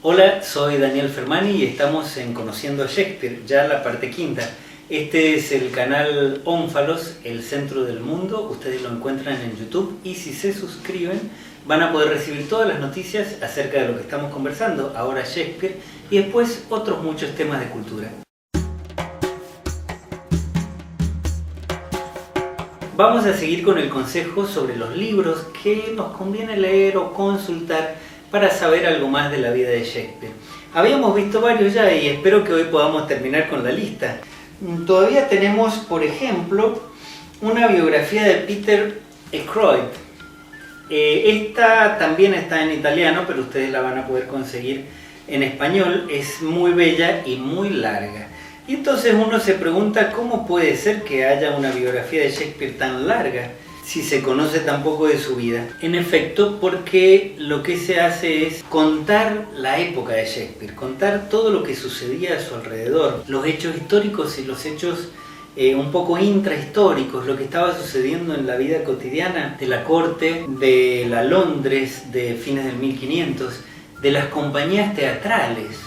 Hola, soy Daniel Fermani y estamos en Conociendo a Shakespeare, ya la parte quinta. Este es el canal Ónfalos, el centro del mundo. Ustedes lo encuentran en YouTube y si se suscriben van a poder recibir todas las noticias acerca de lo que estamos conversando, ahora Shakespeare, y después otros muchos temas de cultura. Vamos a seguir con el consejo sobre los libros que nos conviene leer o consultar para saber algo más de la vida de Shakespeare. Habíamos visto varios ya y espero que hoy podamos terminar con la lista. Todavía tenemos, por ejemplo, una biografía de Peter Ackroyd. Esta también está en italiano, pero ustedes la van a poder conseguir en español. Es muy bella y muy larga. Y entonces uno se pregunta cómo puede ser que haya una biografía de Shakespeare tan larga si se conoce tan poco de su vida. En efecto, porque lo que se hace es contar la época de Shakespeare, contar todo lo que sucedía a su alrededor, los hechos históricos y los hechos un poco intrahistóricos, lo que estaba sucediendo en la vida cotidiana de la corte, de la Londres de fines del 1500, de las compañías teatrales,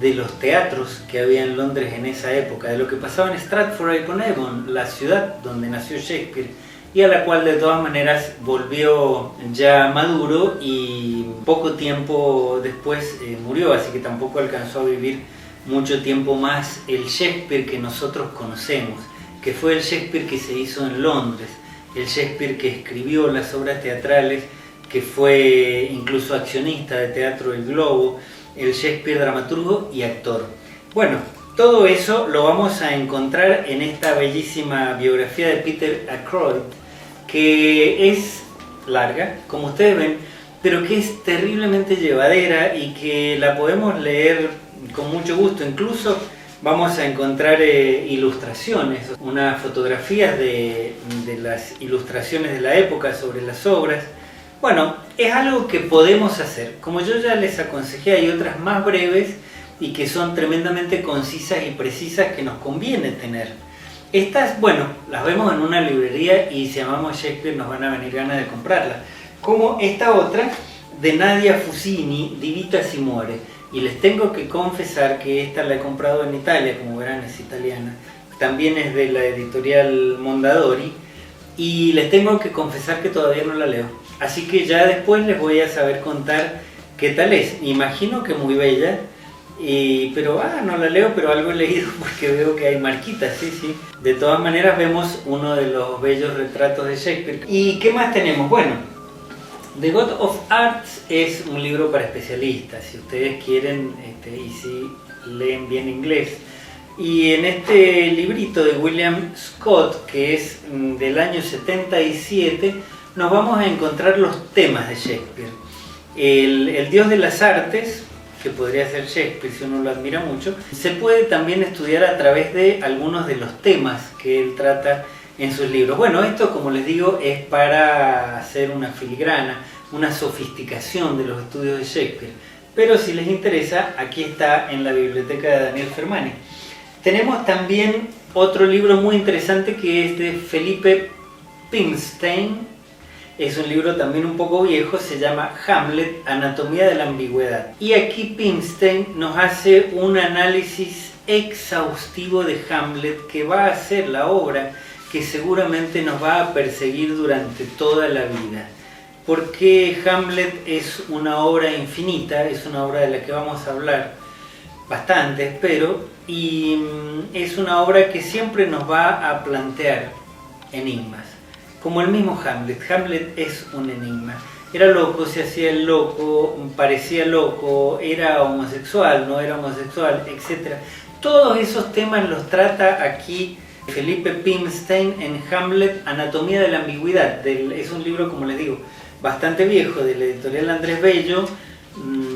de los teatros que había en Londres en esa época, de lo que pasaba en Stratford-upon-Avon, la ciudad donde nació Shakespeare, y a la cual de todas maneras volvió ya maduro y poco tiempo después murió, así que tampoco alcanzó a vivir mucho tiempo más el Shakespeare que nosotros conocemos, que fue el Shakespeare que se hizo en Londres, el Shakespeare que escribió las obras teatrales, que fue incluso accionista de Teatro El Globo, el Shakespeare dramaturgo y actor. Bueno, todo eso lo vamos a encontrar en esta bellísima biografía de Peter Ackroyd, que es larga, como ustedes ven, pero que es terriblemente llevadera y que la podemos leer con mucho gusto. Incluso vamos a encontrar ilustraciones, unas fotografías de las ilustraciones de la época sobre las obras. Bueno, es algo que podemos hacer. Como yo ya les aconsejé, hay otras más breves y que son tremendamente concisas y precisas que nos conviene tener. Estas, bueno, las vemos en una librería y si llamamos Shakespeare nos van a venir ganas de comprarla. Como esta otra de Nadia Fusini, Di Vita si muore. Y les tengo que confesar que esta la he comprado en Italia, como verán es italiana. También es de la editorial Mondadori. Y les tengo que confesar que todavía no la leo. Así que ya después les voy a saber contar qué tal es. Imagino que muy bella. Pero no la leo, pero algo he leído porque veo que hay marquitas, sí. De todas maneras vemos uno de los bellos retratos de Shakespeare. ¿Y qué más tenemos? Bueno, The God of Arts es un libro para especialistas, si ustedes quieren y si leen bien inglés. Y en este librito de William Scott, que es del año 77, nos vamos a encontrar los temas de Shakespeare. El dios de las artes, que podría ser Shakespeare si uno lo admira mucho, se puede también estudiar a través de algunos de los temas que él trata en sus libros. Bueno, esto, como les digo, es para hacer una filigrana, una sofisticación de los estudios de Shakespeare. Pero si les interesa, aquí está en la biblioteca de Daniel Fermani. Tenemos también otro libro muy interesante que es de Felipe Pimstein. Es un libro también un poco viejo, se llama Hamlet, Anatomía de la Ambigüedad. Y aquí Pimstein nos hace un análisis exhaustivo de Hamlet que va a ser la obra que seguramente nos va a perseguir durante toda la vida. Porque Hamlet es una obra infinita, es una obra de la que vamos a hablar bastante, espero, y es una obra que siempre nos va a plantear enigmas. Como el mismo Hamlet. Hamlet es un enigma. Era loco, se hacía el loco, parecía loco, era homosexual, no era homosexual, etc. Todos esos temas los trata aquí Felipe Pimstein en Hamlet, Anatomía de la Ambigüedad. Es un libro, como les digo, bastante viejo, de la editorial Andrés Bello.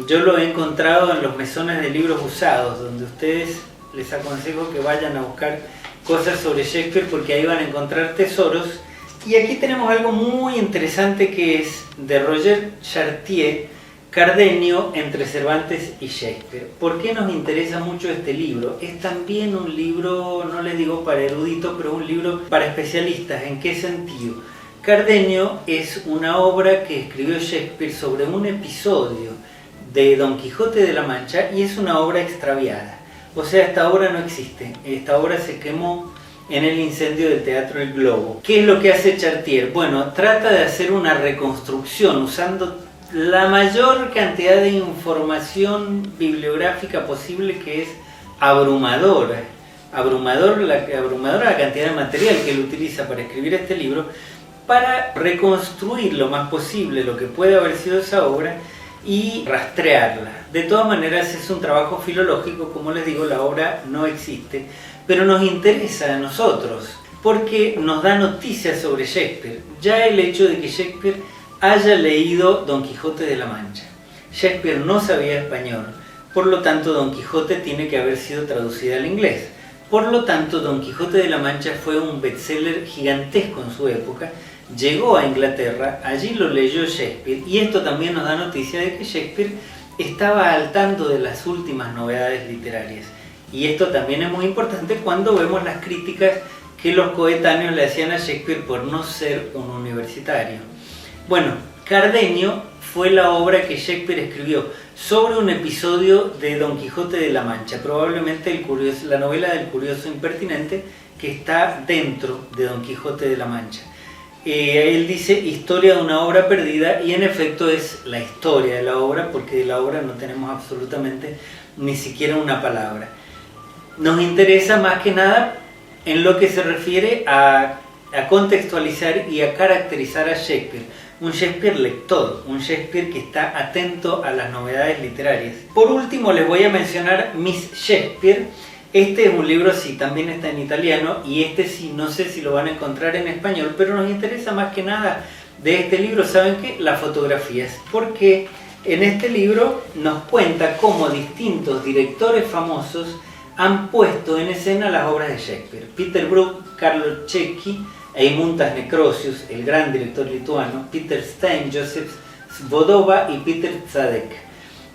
Yo lo he encontrado en los mesones de libros usados, donde ustedes les aconsejo que vayan a buscar cosas sobre Shakespeare porque ahí van a encontrar tesoros. Y aquí tenemos algo muy interesante que es de Roger Chartier, Cardenio entre Cervantes y Shakespeare. ¿Por qué nos interesa mucho este libro? Es también un libro, no les digo para eruditos, pero un libro para especialistas. ¿En qué sentido? Cardenio es una obra que escribió Shakespeare sobre un episodio de Don Quijote de la Mancha y es una obra extraviada. O sea, esta obra no existe. Esta obra se quemó en el incendio del Teatro El Globo. ¿Qué es lo que hace Chartier? Bueno, trata de hacer una reconstrucción usando la mayor cantidad de información bibliográfica posible, que es abrumadora. Abrumadora la cantidad de material que él utiliza para escribir este libro, para reconstruir lo más posible lo que puede haber sido esa obra y rastrearla. De todas maneras es un trabajo filológico, como les digo, la obra no existe, pero nos interesa a nosotros porque nos da noticias sobre Shakespeare. Ya el hecho de que Shakespeare haya leído Don Quijote de la Mancha. Shakespeare no sabía español, por lo tanto Don Quijote tiene que haber sido traducida al inglés. Por lo tanto, Don Quijote de la Mancha fue un bestseller gigantesco en su época. Llegó a Inglaterra, allí lo leyó Shakespeare, y esto también nos da noticia de que Shakespeare estaba al tanto de las últimas novedades literarias. Y esto también es muy importante cuando vemos las críticas que los coetáneos le hacían a Shakespeare por no ser un universitario. Bueno, Cardenio fue la obra que Shakespeare escribió sobre un episodio de Don Quijote de la Mancha, probablemente la novela del curioso impertinente, que está dentro de Don Quijote de la Mancha. Él dice historia de una obra perdida, y en efecto es la historia de la obra, porque de la obra no tenemos absolutamente ni siquiera una palabra. Nos interesa más que nada en lo que se refiere a contextualizar y a caracterizar a Shakespeare. Un Shakespeare lector, un Shakespeare que está atento a las novedades literarias. Por último les voy a mencionar Miss Shakespeare. Este es un libro, sí, también está en italiano, y este sí, no sé si lo van a encontrar en español, pero nos interesa más que nada de este libro, ¿saben qué? Las fotografías, porque en este libro nos cuenta cómo distintos directores famosos han puesto en escena las obras de Shakespeare. Peter Brook, Carlo Cecchi, Eimuntas Necrosius, el gran director lituano, Peter Stein, Joseph Svoboda y Peter Zadek.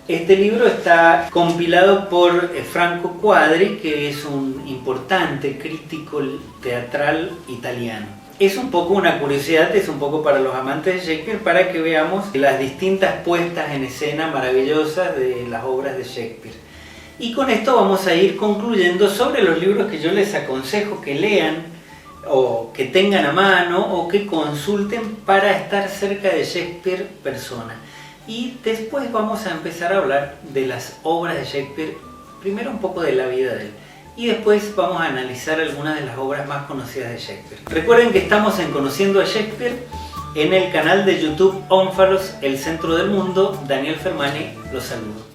Este libro está compilado por Franco Quadri, que es un importante crítico teatral italiano. Es un poco una curiosidad, es un poco para los amantes de Shakespeare, para que veamos las distintas puestas en escena maravillosas de las obras de Shakespeare. Y con esto vamos a ir concluyendo sobre los libros que yo les aconsejo que lean, o que tengan a mano, o que consulten para estar cerca de Shakespeare persona. Y después vamos a empezar a hablar de las obras de Shakespeare, primero un poco de la vida de él, y después vamos a analizar algunas de las obras más conocidas de Shakespeare. Recuerden que estamos en Conociendo a Shakespeare en el canal de YouTube Ónfalos, el centro del mundo. Daniel Fermani los saludo.